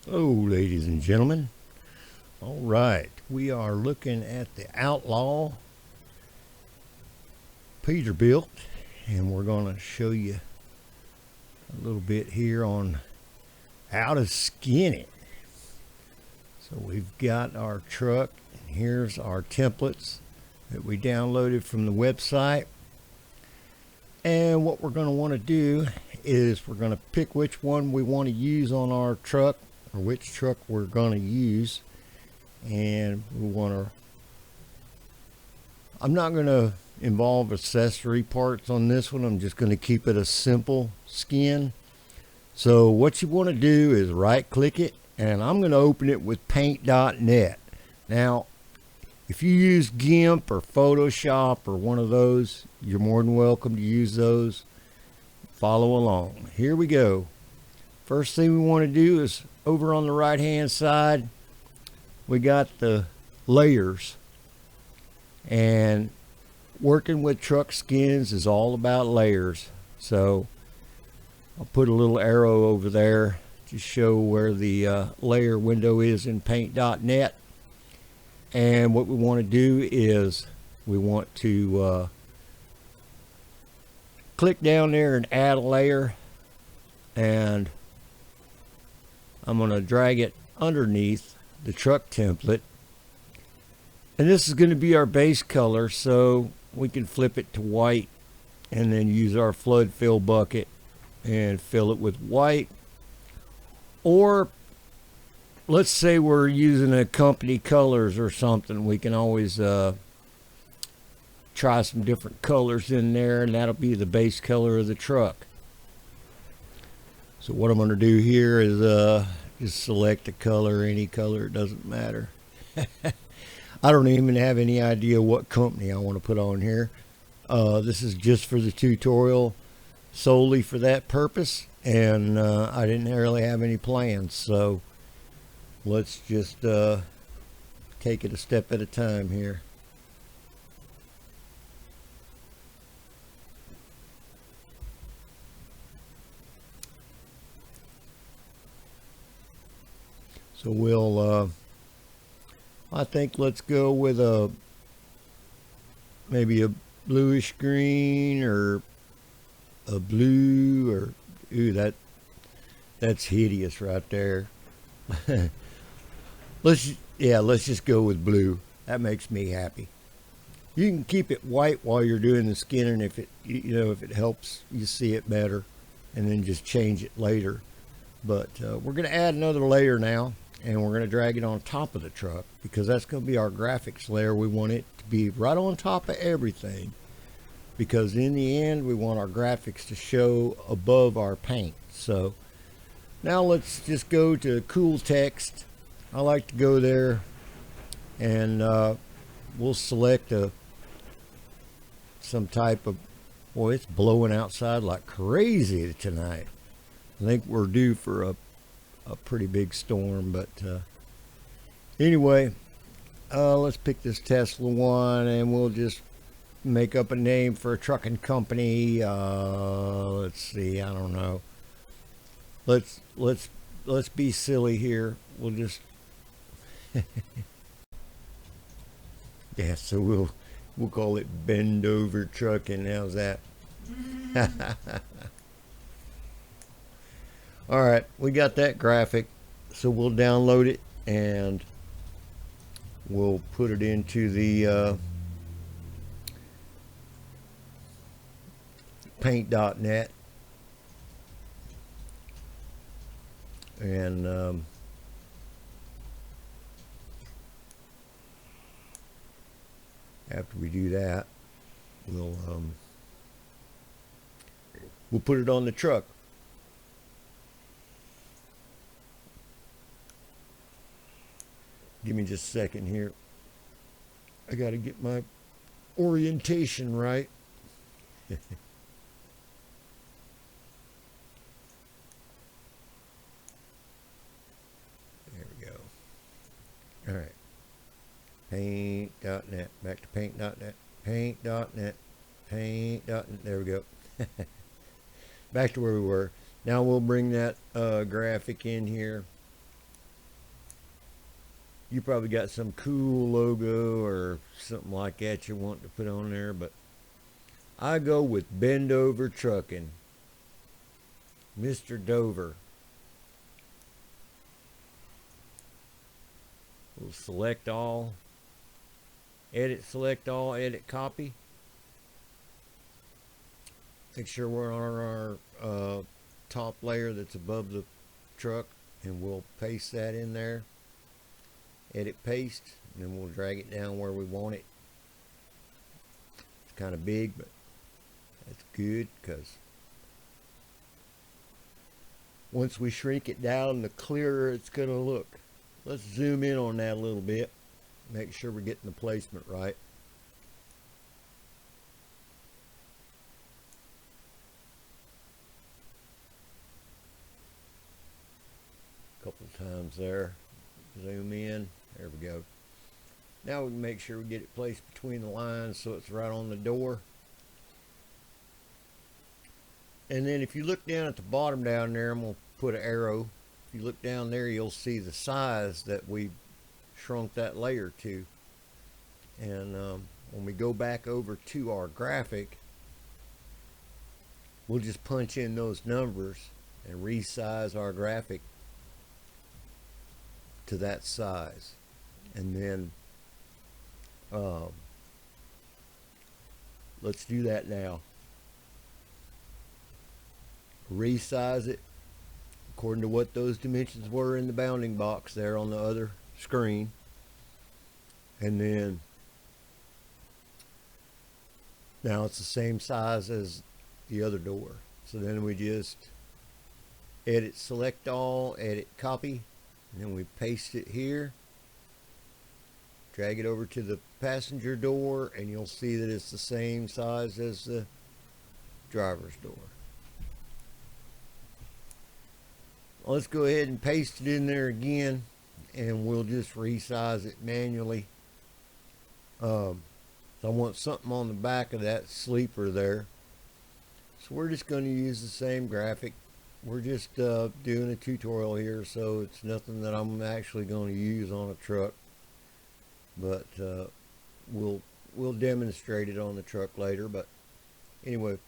Hello, ladies and gentlemen. All right, we are looking at the Outlaw Peterbilt, and we're going to show you a little bit here on how to skin it. So we've got our truck, and here's our templates that we downloaded from the website. And what we're going to want to do is we're going to pick which one we want to use on our truck, or which truck we're going to use. And we want to, I'm not going to involve accessory parts on this one. I'm just going to keep it a simple skin. So what you want to do is right click it, and I'm going to open it with paint.net. Now if you use GIMP or Photoshop or one of those, you're more than welcome to use those. Follow along. Here we go. First thing we want to do is over on the right hand side, we got the layers, and working with truck skins is all about layers. So I'll put a little arrow over there to show where the layer window is in paint.net. And what we want to do is we want to click down there and add a layer, and I'm going to drag it underneath the truck template, and this is going to be our base color, so we can flip it to white and then use our flood fill bucket and fill it with white. Or let's say we're using a company colors or something, we can always try some different colors in there, and that'll be the base color of the truck. So what I'm going to do here is just select a color, any color, it doesn't matter. I don't even have any idea what company I want to put on here. This is just for the tutorial, solely for that purpose, and I didn't really have any plans, so let's just take it a step at a time here. So we'll I think let's go with maybe a bluish green, or a blue, or ooh, that's hideous right there. let's just go with blue. That makes me happy. You can keep it white while you're doing the skinning if it if it helps you see it better, and then just change it later. But we're going to add another layer now, and we're going to drag it on top of the truck, because that's going to be our graphics layer. We want it to be right on top of everything, because in the end we want our graphics to show above our paint. So now let's just go to cool text. I like to go there, and we'll select some type of, boy, it's blowing outside like crazy tonight. I think we're due for a pretty big storm, but anyway, let's pick this Tesla one, and we'll just make up a name for a trucking company. Let's see, I don't know. Let's be silly here. We'll just yeah. So we'll call it Bend Over Trucking. How's that? All right, we got that graphic, so we'll download it and we'll put it into the paint.net, and after we do that, we'll put it on the truck. Give me just a second here. I got to get my orientation right. There we go. All right. Paint.net. Back to paint.net. Paint.net. Paint.net. There we go. Back to where we were. Now we'll bring that graphic in here. You probably got some cool logo or something like that you want to put on there, but I go with Bend Over Trucking, Mr. Dover. We'll select all, select all, edit copy. Make sure we're on our top layer that's above the truck, and we'll paste that in there. Edit paste, and then we'll drag it down where we want it. It's kind of big, but that's good, because once we shrink it down, the clearer it's going to look. Let's zoom in on that a little bit. Make sure we're getting the placement right. A couple times there. Zoom in. There we go. Now we can make sure we get it placed between the lines so it's right on the door. And then if you look down at the bottom down there, I'm going to put an arrow. If you look down there, you'll see the size that we shrunk that layer to. And when we go back over to our graphic, we'll just punch in those numbers and resize our graphic to that size. And then let's do that now. Resize it according to what those dimensions were in the bounding box there on the other screen, and then now it's the same size as the other door. So then we just edit, select all, edit copy, and then we paste it here, drag it over to the passenger door, and you'll see that it's the same size as the driver's door. Let's go ahead and paste it in there again, and we'll just resize it manually. So I want something on the back of that sleeper there. So we're just going to use the same graphic. We're just doing a tutorial here, so it's nothing that I'm actually going to use on a truck. But we'll demonstrate it on the truck later. But anyway,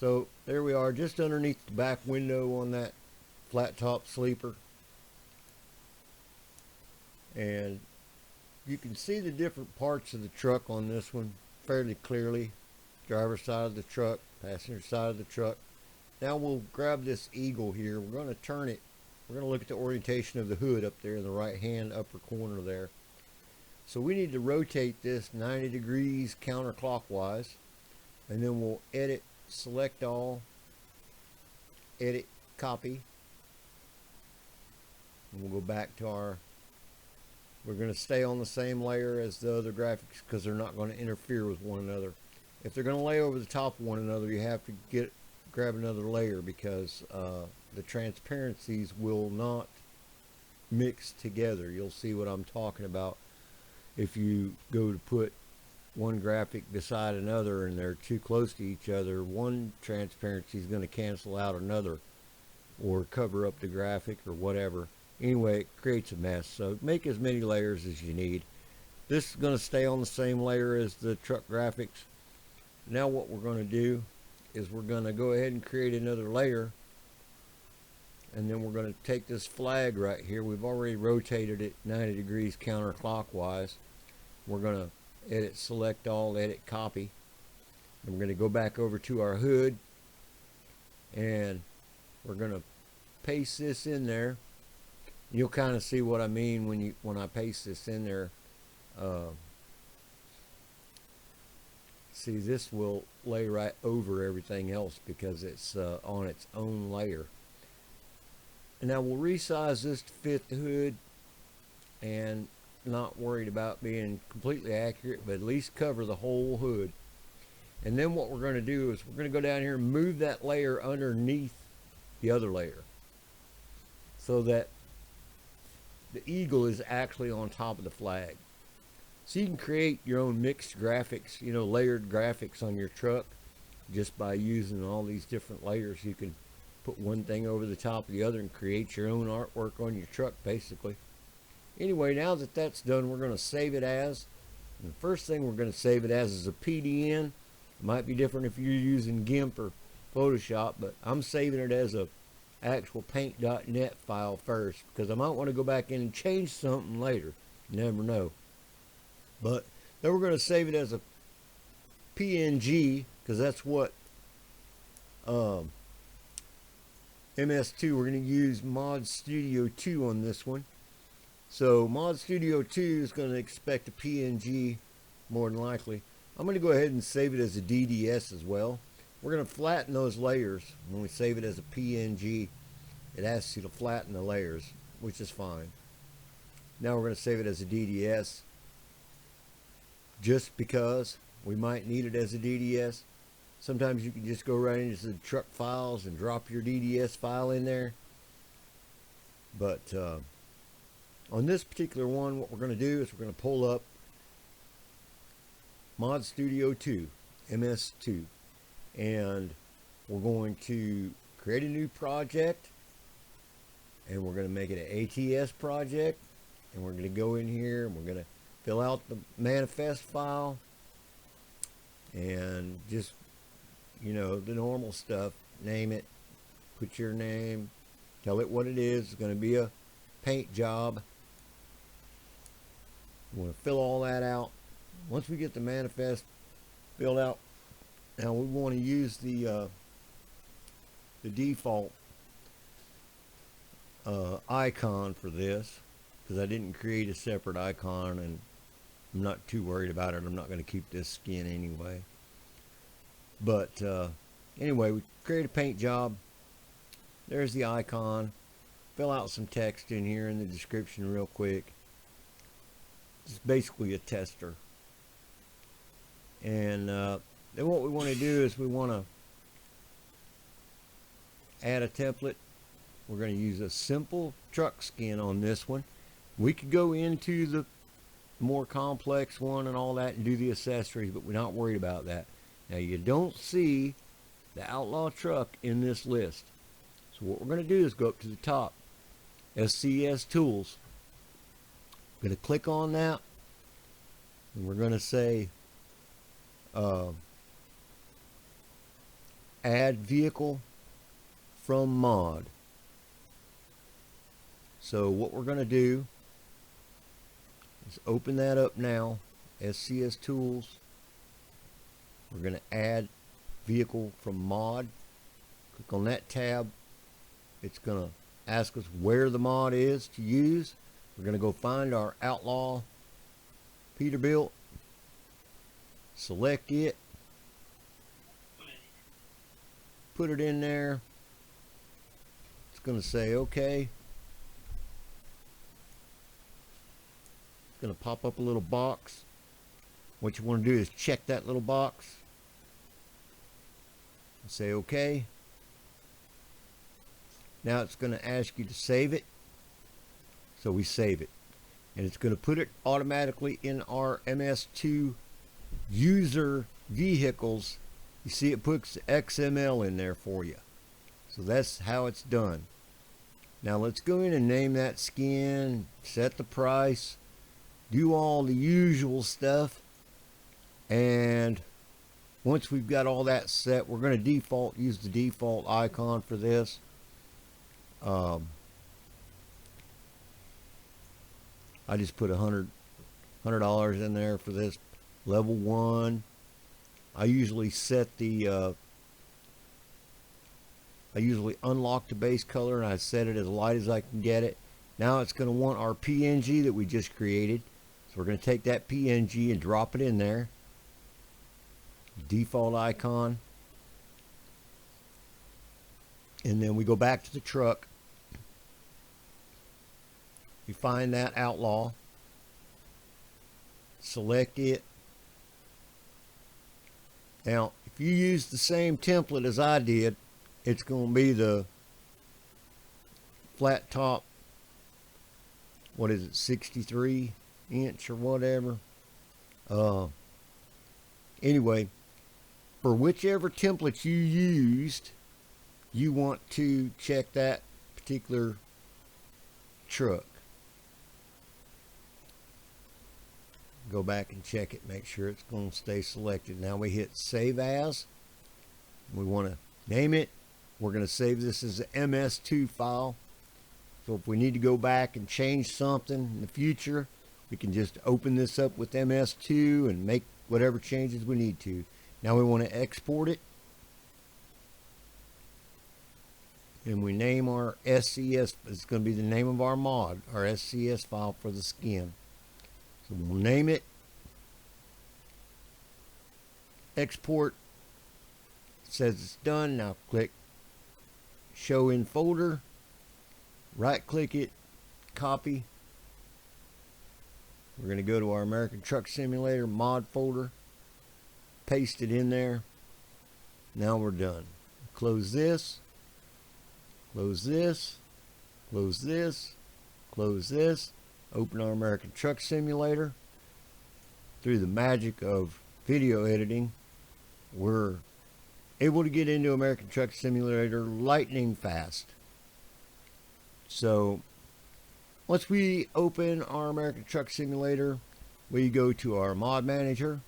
so there we are, just underneath the back window on that flat top sleeper, and you can see the different parts of the truck on this one fairly clearly. Driver's side of the truck, passenger side of the truck. Now we'll grab this eagle here. We're going to turn it. We're going to look at the orientation of the hood up there in the right hand upper corner there. So we need to rotate this 90 degrees counterclockwise, and then we'll edit, select all, edit, copy. And we'll go back to our, we're going to stay on the same layer as the other graphics because they're not going to interfere with one another. If they're going to lay over the top of one another, you have to grab another layer, because the transparencies will not mix together. You'll see what I'm talking about. If you go to put one graphic beside another and they're too close to each other, one transparency is going to cancel out another or cover up the graphic or whatever. Anyway, it creates a mess. So make as many layers as you need. This is going to stay on the same layer as the truck graphics. Now what we're going to do is we're going to go ahead and create another layer, and then we're going to take this flag right here. We've already rotated it 90 degrees counterclockwise. We're going to edit, select all, edit, copy. And we're going to go back over to our hood, and we're going to paste this in there. You'll kind of see what I mean when I paste this in there. See, this will lay right over everything else because it's on its own layer. And now we'll resize this to fit the hood, and not worried about being completely accurate, but at least cover the whole hood. And then what we're going to do is we're going to go down here and move that layer underneath the other layer so that the eagle is actually on top of the flag. So you can create your own mixed graphics, you know, layered graphics on your truck just by using all these different layers. You can put one thing over the top of the other and create your own artwork on your truck, basically. Anyway, now that that's done, we're going to save it as. And the first thing we're going to save it as is a PDN. It might be different if you're using GIMP or Photoshop, but I'm saving it as a actual paint.net file first, because I might want to go back in and change something later. You never know. But then we're going to save it as a PNG, because that's what MS2. We're going to use ModsStudio2 on this one. So ModsStudio2 is going to expect a PNG more than likely. I'm going to go ahead and save it as a DDS as well. We're going to flatten those layers. When we save it as a PNG, it asks you to flatten the layers, which is fine. Now we're going to save it as a DDS, just because we might need it as a DDS. Sometimes you can just go right into the truck files and drop your DDS file in there. But on this particular one, what we're going to do is we're going to pull up ModsStudio2, MS2, and we're going to create a new project, and we're going to make it an ATS project, and we're going to go in here and we're going to fill out the manifest file and just, you know, the normal stuff. Name it, put your name, tell it what it is. It's going to be a paint job. We're going to fill all that out. Once we get the manifest filled out, now we want to use the default icon for this, because I didn't create a separate icon, and I'm not too worried about it. I'm not going to keep this skin anyway. But anyway, we create a paint job. There's the icon. Fill out some text in here in the description real quick. It's basically a tester. And then what we want to do is we want to add a template. We're going to use a simple truck skin on this one. We could go into the more complex one and all that and do the accessories, but we're not worried about that. Now, you don't see the Outlaw truck in this list. So what we're going to do is go up to the top, SCS Tools. We're going to click on that, and we're going to say add vehicle from mod. So what we're going to do is open that up now, SCS Tools. We're going to add vehicle from mod. Click on that tab. It's going to ask us where the mod is to use. We're going to go find our Outlaw Peterbilt, select it, put it in there. It's going to say okay. It's going to pop up a little box. What you want to do is check that little box and say okay. Now it's going to ask you to save it. So we save it, and it's going to put it automatically in our MS2 user vehicles. You see it puts XML in there for you. So that's how it's done. Now let's go in and name that skin, set the price, do all the usual stuff, and once we've got all that set, we're going to use the default icon for this. I just put $100 in there for this level 1. I usually set the I usually unlock the base color, and I set it as light as I can get it. Now it's going to want our PNG that we just created, so we're going to take that PNG and drop it in there. Default icon, and then we go back to the truck. We find that Outlaw, select it. Now, if you use the same template as I did, it's going to be the flat top, what is it, 63 inch or whatever. Anyway, for whichever template you used, you want to check that particular truck. go back and check it, make sure it's going to stay selected. Now we hit save as. We want to name it. We're going to save this as an MS2 file. So if we need to go back and change something in the future, we can just open this up with MS2 and make whatever changes we need to. Now we want to export it. And we name our SCS, it's going to be the name of our mod, our SCS file for the skin. So we'll name it, export, it says it's done. Now click show in folder, right click it, copy. We're going to go to our American Truck Simulator mod folder, paste it in there. Now we're done. Close this. Close this, close this, close this, open our American Truck Simulator. Through the magic of video editing, we're able to get into American Truck Simulator lightning fast. So once we open our American Truck Simulator, we go to our mod manager,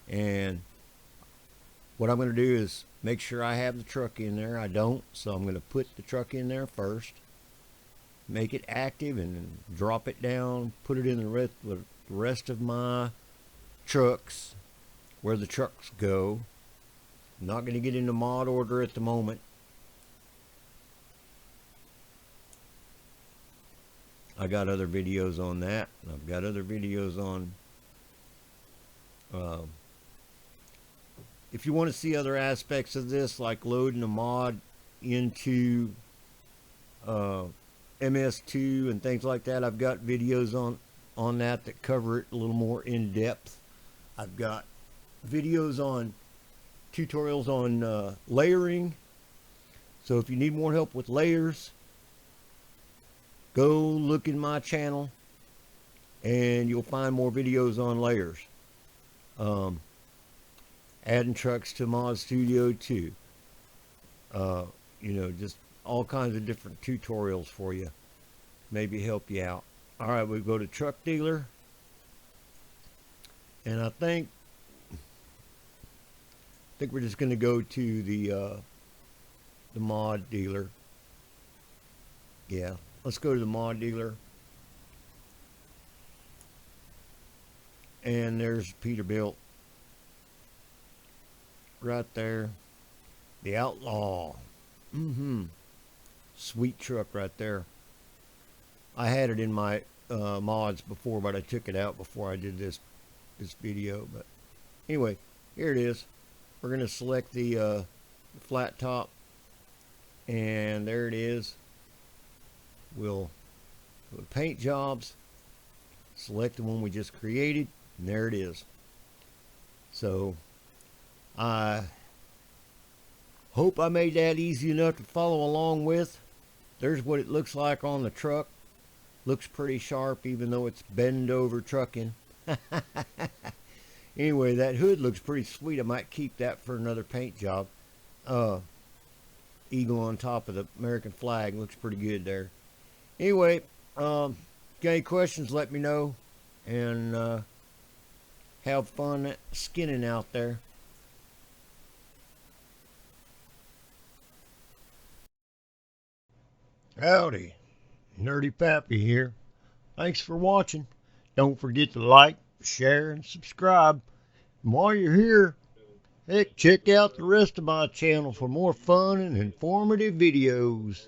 and what I'm going to do is make sure I have the truck in there. I don't, so I'm going to put the truck in there first, make it active, and then drop it down, put it in the rest of my trucks where the trucks go. I'm not going to get into mod order at the moment. I got other videos on that. I've got other videos on if you want to see other aspects of this, like loading a mod into MS2 and things like that, I've got videos on that cover it a little more in depth. I've got videos on tutorials on layering. So if you need more help with layers, go look in my channel and you'll find more videos on layers. Adding trucks to ModsStudio2. You know, just all kinds of different tutorials for you. Maybe help you out. Alright, we go to truck dealer. And I think we're just going to go to the mod dealer. Yeah, let's go to the mod dealer. And there's Peterbilt right there, the Outlaw. Sweet truck right there. I had it in my mods before, but I took it out before I did this video. But anyway, here it is. We're going to select the flat top, and there it is. We'll go to paint jobs, select the one we just created, and there it is. So I hope I made that easy enough to follow along with. There's what it looks like on the truck. Looks pretty sharp even though it's bend over trucking. Anyway, that hood looks pretty sweet. I might keep that for another paint job. Eagle on top of the American flag looks pretty good there. Anyway, got any questions, let me know. And have fun skinning out there. Howdy, Nerdy Pappy here. Thanks for watching. Don't forget to like, share, and subscribe. And while you're here, heck, check out the rest of my channel for more fun and informative videos.